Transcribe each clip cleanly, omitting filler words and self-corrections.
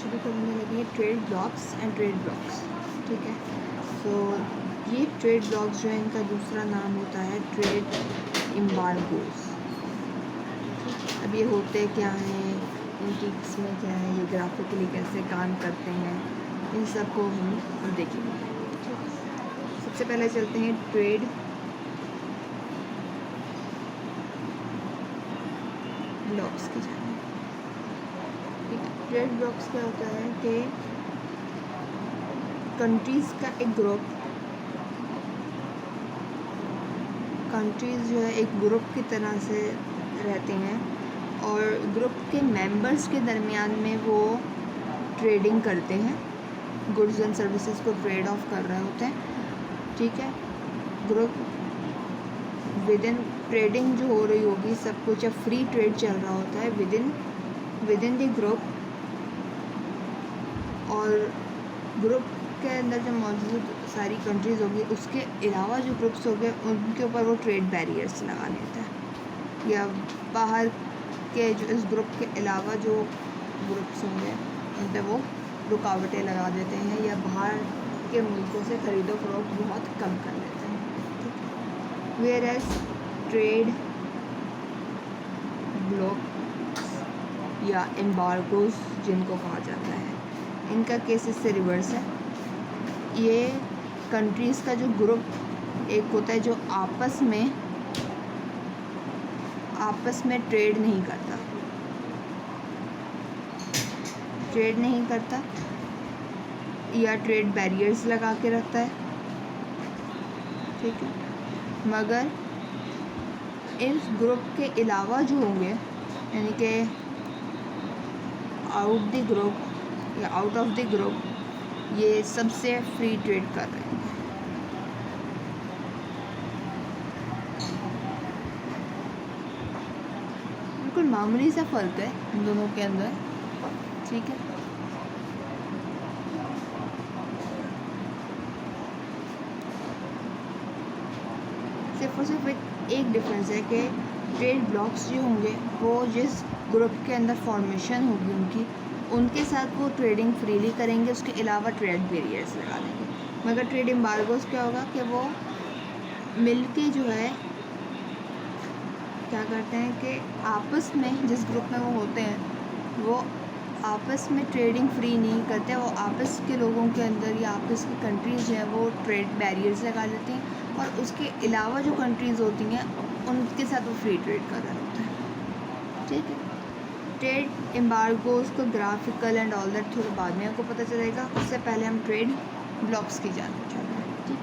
शुरू करने लगी है trade blocks and trade blocks. ठीक है, तो ये ट्रेड ब्लॉक्स जो है इनका दूसरा नाम होता है ट्रेड एम्बार्गोज। अब ये होते क्या हैं, इनकी किस्में क्या है, ये ग्राफिकली कैसे काम करते हैं, इन सब को हम देखेंगे। सबसे पहले चलते हैं ट्रेड ब्लॉक्स की जाने। ठीक है, ट्रेड ब्लॉक्स क्या होता है कि कंट्रीज़ का एक ग्रुप, कंट्रीज़ जो है एक ग्रुप की तरह से रहते हैं और ग्रुप के मेंबर्स के दरमियान में वो ट्रेडिंग करते हैं, गुड्स एंड सर्विसेज को ट्रेड ऑफ कर रहे होते हैं। ठीक है, ग्रुप विद इन ट्रेडिंग जो हो रही होगी सब कुछ, अब फ्री ट्रेड चल रहा होता है विद इन द ग्रुप, और ग्रुप के अंदर जो मौजूद सारी कंट्रीज़ होगी उसके अलावा जो ग्रुप्स हो गए उनके ऊपर वो ट्रेड बैरियर्स लगा लेता है, या बाहर के जो इस ग्रुप के अलावा जो ग्रुप्स होंगे उन पर वो रुकावटें लगा देते हैं, या बाहर के मुल्कों से ख़रीदो फरोख्त बहुत कम कर लेते हैं। वेयर एज ट्रेड ब्लॉक्स या एम्बार्गोज जिनको कहा जाता है, इनका केस इससे रिवर्स है। ये कंट्रीज़ का जो ग्रुप एक होता है जो आपस में ट्रेड नहीं करता या ट्रेड बैरियर्स लगा के रखता है। ठीक है, मगर इस ग्रुप के अलावा जो होंगे, यानी कि आउट ऑफ द ग्रुप, ये सबसे फ्री ट्रेड कर रहे हैं। बिल्कुल मामूली सा फ़र्क है इन दोनों के अंदर। ठीक है, सिर्फ और सिर्फ एक डिफरेंस है कि ट्रेड ब्लॉक्स जो होंगे वो जिस ग्रुप के अंदर फॉर्मेशन होगी उनके साथ वो ट्रेडिंग फ्रीली करेंगे, उसके अलावा ट्रेड बैरियर्स लगा देंगे। मगर ट्रेड एम्बार्गोज क्या होगा कि वो मिलके जो है क्या करते हैं कि आपस में जिस ग्रुप में वो होते हैं वो आपस में ट्रेडिंग फ्री नहीं करते, वो आपस के लोगों के अंदर या आपस की कंट्रीज़ जो है वो ट्रेड बैरियर्स लगा लेती हैं, और उसके अलावा जो कंट्रीज़ होती हैं उनके साथ वो फ्री ट्रेड कर रहे होते हैं। ठीक है, ट्रेड एम्बार्गोज को ग्राफिकल एंड ऑल दैट थोड़ा बाद में आपको पता चलेगा, उससे पहले हम ट्रेड ब्लॉक्स की जानना चाहते हैं। ठीक,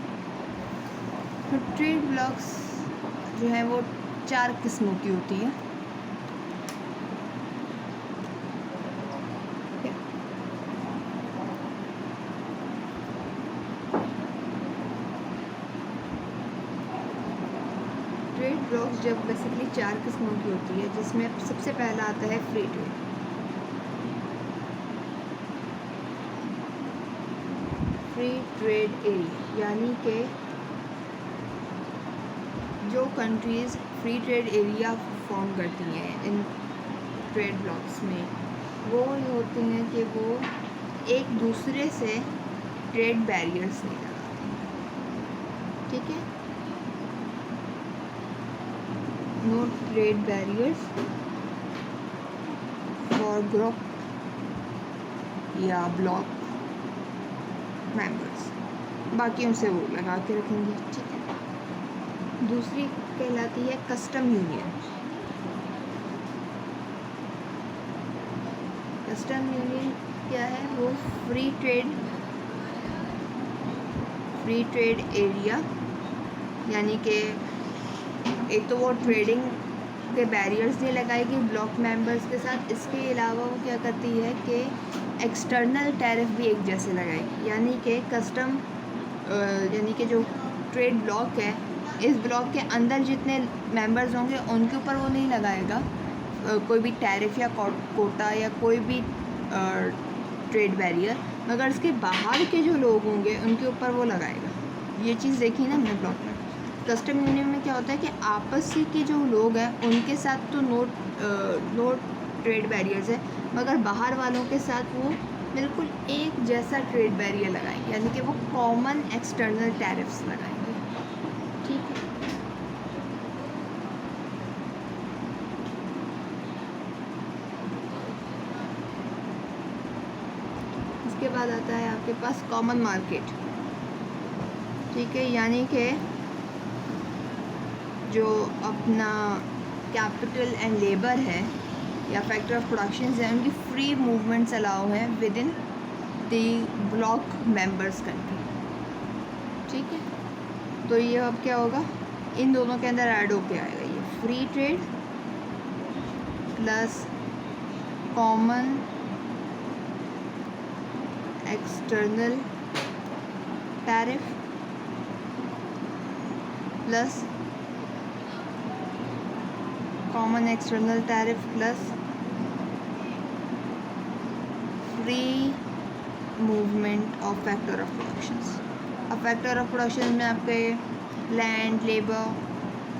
तो ट्रेड ब्लॉक्स जो है वो 4 किस्मों की होती है। ट्रेड ब्लॉक्स जब बेसिकली 4 किस्मों की होती है, जिसमें सबसे पहला आता है free trade. Free trade area, यानी कि जो countries free trade area form करती हैं इन ट्रेड ब्लॉक्स में, वो ये होती हैं कि वो एक दूसरे से ट्रेड बैरियर्स नहीं लगाती। ठीक है, no trade barriers for group या ब्लॉक मेंबर्स, बाकी उनसे वो लगा के रखेंगे। ठीक है, दूसरी कहलाती है कस्टम यूनियन। कस्टम यूनियन क्या है, वो फ्री ट्रेड एरिया, यानी कि एक तो वो ट्रेडिंग के बैरियर्स नहीं लगाएगी ब्लॉक मेंबर्स के साथ, इसके अलावा वो क्या करती है कि एक्सटर्नल टैरिफ भी एक जैसे लगाएगी, यानी कि कस्टम यानी कि जो ट्रेड ब्लॉक है, इस ब्लॉक के अंदर जितने मेंबर्स होंगे उनके ऊपर वो नहीं लगाएगा कोई भी टैरिफ या कोटा या कोई भी ट्रेड बैरियर, मगर इसके बाहर के जो लोग होंगे उनके ऊपर वो लगाएगा। ये चीज़ देखी ना हमने ब्लॉक में। कस्टम यूनियन में क्या होता है कि आपस के जो लोग हैं उनके साथ तो नो ट्रेड बैरियर्स है, मगर बाहर वालों के साथ वो बिल्कुल एक जैसा ट्रेड बैरियर लगाएंगे, यानी कि वो कॉमन एक्सटर्नल टैरिफ्स लगाएंगे। ठीक है, इसके बाद आता है आपके पास कॉमन मार्केट। ठीक है, यानी कि जो अपना कैपिटल एंड लेबर है या फैक्टर ऑफ प्रोडक्शन है, उनकी फ्री मूवमेंट्स अलाउ हैं with in the block members country. ठीक है, तो ये अब क्या होगा, इन दोनों के अंदर ऐड होके आएगा ये free trade plus common external tariff plus common external tariff plus free movement of factor of productions. अब फैक्टर ऑफ प्रोडक्शन में आपके लैंड, लेबर,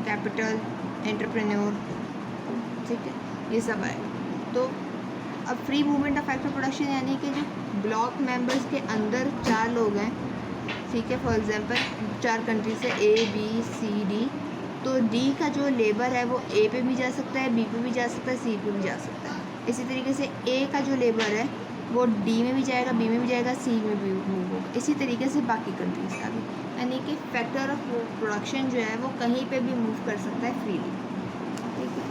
कैपिटल, एंटरप्रेन्योर, ठीक है, ये सब आएगा। तो अब free movement of factor production यानी कि जो ब्लॉक मेंबर्स के अंदर 4 लोग हैं, ठीक है, फॉर एग्जांपल 4 कंट्री से A, B, C, D, तो D का जो लेबर है वो A पे भी जा सकता है, B पे भी जा सकता है, C पे भी जा सकता है। इसी तरीके से A का जो लेबर है वो D में भी जाएगा, B में भी जाएगा, C में भी मूव होगा। इसी तरीके से बाकी कंट्रीज का भी, यानी कि फैक्टर ऑफ प्रोडक्शन जो है वो कहीं पे भी मूव कर सकता है फ्रीली। ठीक है,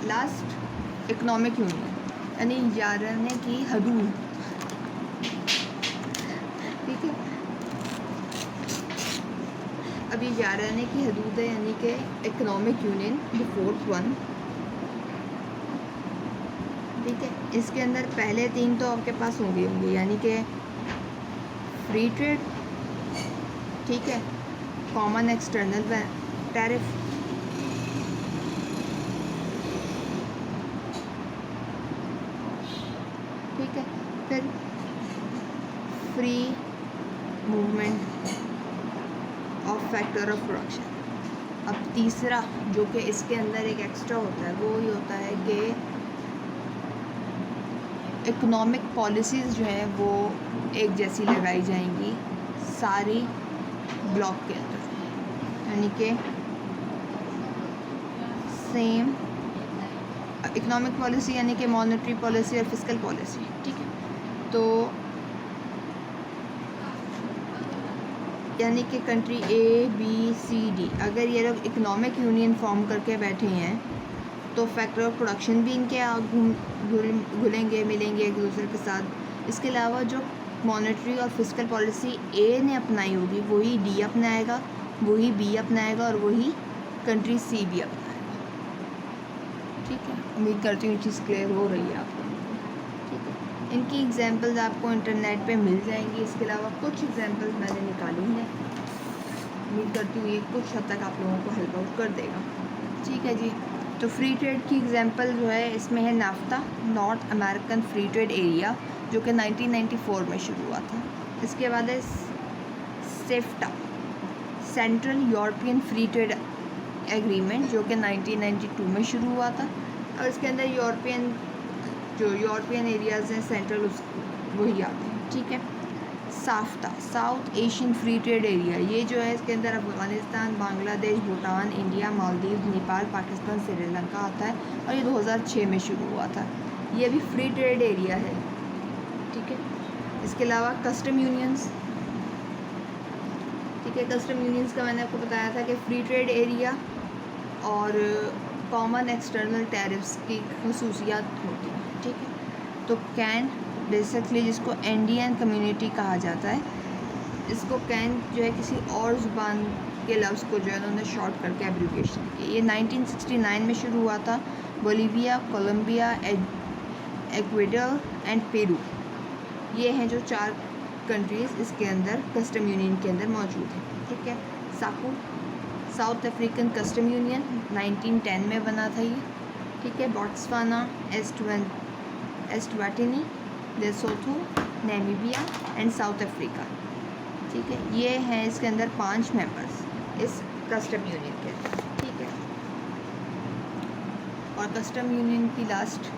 लास्ट इकोनॉमिक यूनियन यानी याराने की हदूद। ठीक है, अब ये याराने की हदूद है, यानी कि economic union the 4th one. ठीक है, इसके अंदर पहले 3 तो आपके पास होंगे, यानी कि फ्री ट्रेड, ठीक है, कॉमन एक्सटर्नल टैरिफ, ठीक है, फिर free movement of factor of production. अब तीसरा जो कि इसके अंदर एक एक्स्ट्रा होता है वो ये होता है कि इकोनॉमिक पॉलिसीज़ जो हैं वो एक जैसी लगाई जाएंगी सारी ब्लॉक के अंदर, यानी कि सेम इकोनॉमिक पॉलिसी, यानी कि मॉनेटरी पॉलिसी और फिस्कल पॉलिसी। ठीक है, तो यानी कि country A, B, C, D अगर ये लोग इकोनॉमिक यूनियन फॉर्म करके बैठे हैं तो फैक्टर ऑफ प्रोडक्शन भी इनके घुलेंगे मिलेंगे एक दूसरे के साथ। इसके अलावा जो मॉनेटरी और फिस्कल पॉलिसी A ने अपनाई होगी वही D अपनाएगा, वही B अपनाएगा और वही कंट्री C भी अपनाएगा। ठीक है, उम्मीद करती हूँ चीज़ क्लियर हो रही है आपको। ठीक है, इनकी एग्जांपल्स आपको इंटरनेट पे मिल जाएंगी। इसके अलावा कुछ एग्जांपल्स मैंने निकाली हैं, उम्मीद करती हूँ ये कुछ हद तक आप लोगों को हेल्प आउट कर देगा। ठीक है जी, तो फ्री ट्रेड की एग्जांपल जो है इसमें है NAFTA, North American free trade area, जो कि 1994 में शुरू हुआ था। इसके बाद है CEFTA, Central European free trade agreement, जो कि 1992 में शुरू हुआ था। और इसके अंदर यूरोपियन एरियाज़ हैं सेंट्रल, उस वही आते हैं। ठीक है, SAFTA, South Asian free trade area, ये जो है इसके अंदर अफ़गानिस्तान, बांग्लादेश, भूटान, इंडिया, मालदीव, नेपाल, पाकिस्तान, श्रीलंका आता है और ये 2006 में शुरू हुआ था। ये भी फ्री ट्रेड एरिया है। ठीक है, इसके अलावा कस्टम यूनियंस, ठीक है, कस्टम यूनियंस का मैंने आपको बताया था कि फ्री ट्रेड एरिया और कॉमन एक्सटर्नल टैरिफ्स की खसूसियात होती हैं। ठीक है, तो कैन बेसिकली जिसको इंडियन कम्युनिटी कहा जाता है, इसको कैन जो है किसी और ज़ुबान के लफ्ज़ को जो है उन्होंने शॉर्ट करके एब्रीविएशन की। ये 1969 में शुरू हुआ था। Bolivia, Colombia, Ecuador and Peru, ये हैं जो 4 कंट्रीज़ इसके अंदर कस्टम यूनियन के अंदर मौजूद हैं। ठीक है, SACU, South African customs union 1910 में बना था ये। ठीक है, Botswana, Eswatini, Lesotho, Namibia and South Africa. ठीक है, ये हैं इसके अंदर 5 मेंबर्स इस कस्टम यूनियन के अंदर। ठीक है, और कस्टम यूनियन की last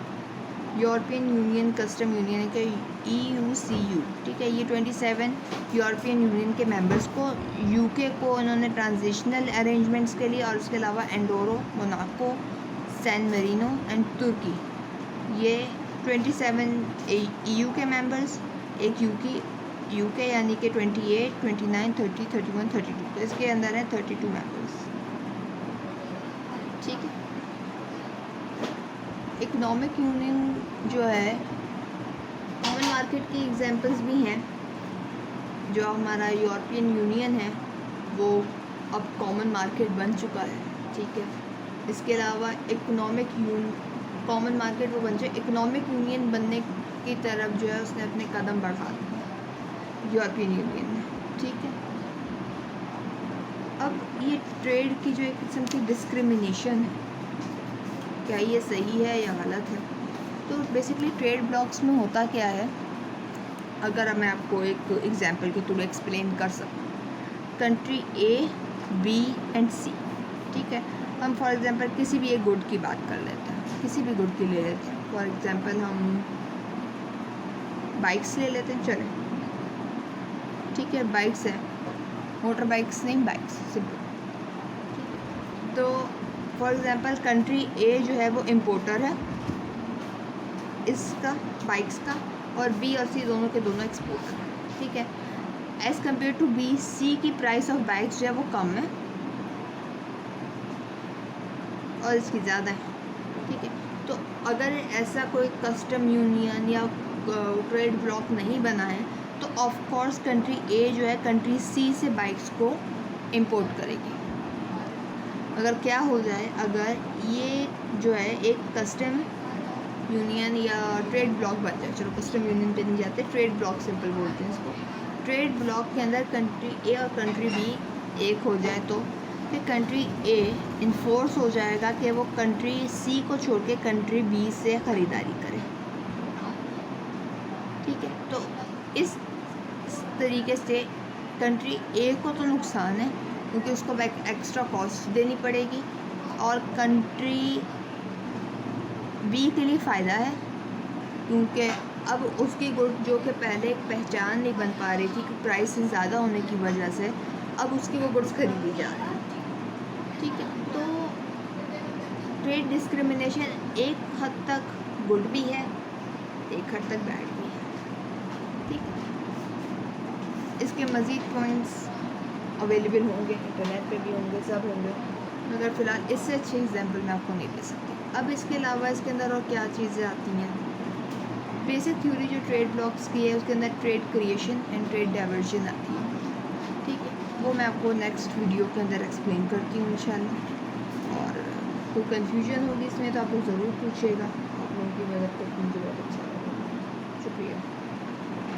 European union custom union है कि EUCU, ठीक है। ये 27 यूरोपियन यूनियन के मेंबर्स को, UK को उन्होंने ट्रांजिशनल अरेंजमेंट्स के लिए, और उसके अलावा एंडोरो, मोनाको, सैन मरीनो एंड तुर्की, ये 27 EU के मेंबर्स, एक UK यानी कि 28, 29, 30, 31, 32, तो इसके अंदर है 32 मेंबर्स, ठीक है। इकोनॉमिक यूनियन जो है, कॉमन मार्केट की एग्जांपल्स भी हैं। जो हमारा यूरोपियन यूनियन है वो अब कॉमन मार्केट बन चुका है, ठीक है। इसके अलावा कॉमन मार्केट वो बन जाए, इकोनॉमिक यूनियन बनने की तरफ जो है उसने अपने कदम बढ़ा दिए यूरोपियन यूनियन में, ठीक है। अब ये ट्रेड की जो एक किस्म की डिस्क्रिमिनेशन है, क्या ये सही है या गलत है? तो बेसिकली ट्रेड ब्लॉक्स में होता क्या है, अगर मैं आपको एक एग्जांपल के थ्रू एक्सप्लेन कर सकूँ। Country A, B and C, ठीक है। हम फॉर एग्जांपल किसी भी एक गुड की बात कर लेते हैं, किसी भी गुड की ले लेते हैं। फॉर एग्जांपल हम बाइक्स ले लेते हैं, चलें, ठीक है। बाइक्स है, मोटर बाइक्स नहीं, बाइक्स सिंपल। तो फॉर एग्जांपल कंट्री A जो है वो इम्पोर्टर है इसका, बाइक्स का, और B और C दोनों के दोनों एक्सपोर्टर हैं, ठीक है। As compare to B, C की प्राइस ऑफ बाइक्स जो है वो कम है और इसकी ज़्यादा है, ठीक है। तो अगर ऐसा कोई कस्टम यूनियन या ट्रेड ब्लॉक नहीं बना है तो ऑफ कोर्स कंट्री A जो है कंट्री C से बाइक्स को इंपोर्ट करेगी। अगर क्या हो जाए, अगर ये जो है एक कस्टम यूनियन या ट्रेड ब्लॉक बन जाए, चलो कस्टम यूनियन पे नहीं जाते, ट्रेड ब्लॉक सिंपल बोलते हैं इसको। ट्रेड ब्लॉक के अंदर कंट्री A और कंट्री B एक हो जाए तो फिर कंट्री A इन्फोर्स हो जाएगा कि वो कंट्री C को छोड़ के कंट्री B से ख़रीदारी करे, ठीक है। तो इस तरीके से कंट्री A को तो नुकसान है क्योंकि उसको एक्स्ट्रा कॉस्ट देनी पड़ेगी, और कंट्री B के लिए फ़ायदा है क्योंकि अब उसकी गुड जो कि पहले एक पहचान नहीं बन पा रही थी कि प्राइस ज़्यादा होने की वजह से, अब उसकी वो गुड्स खरीदी जा रही है, ठीक है। तो ट्रेड डिस्क्रिमिनेशन एक हद तक गुड भी है, एक हद तक बैड भी है, ठीक है। इसके मज़ीद पॉइंट्स अवेलेबल होंगे, इंटरनेट पे भी होंगे, सब होंगे, मगर फ़िलहाल इससे अच्छी एग्जांपल मैं आपको नहीं दे सकती। अब इसके अलावा इसके अंदर और क्या चीज़ें आती हैं, बेसिक थ्योरी जो ट्रेड ब्लॉक्स की है उसके अंदर trade creation and trade diversion आती है, ठीक है। वो मैं आपको नेक्स्ट वीडियो के अंदर एक्सप्लेन करती हूँ इंशाल्लाह। और कोई कन्फ्यूजन होगी इसमें तो आप लोग ज़रूर पूछिएगा, आप लोगों की मदद करके मुझे बहुत अच्छा लगेगा। शुक्रिया।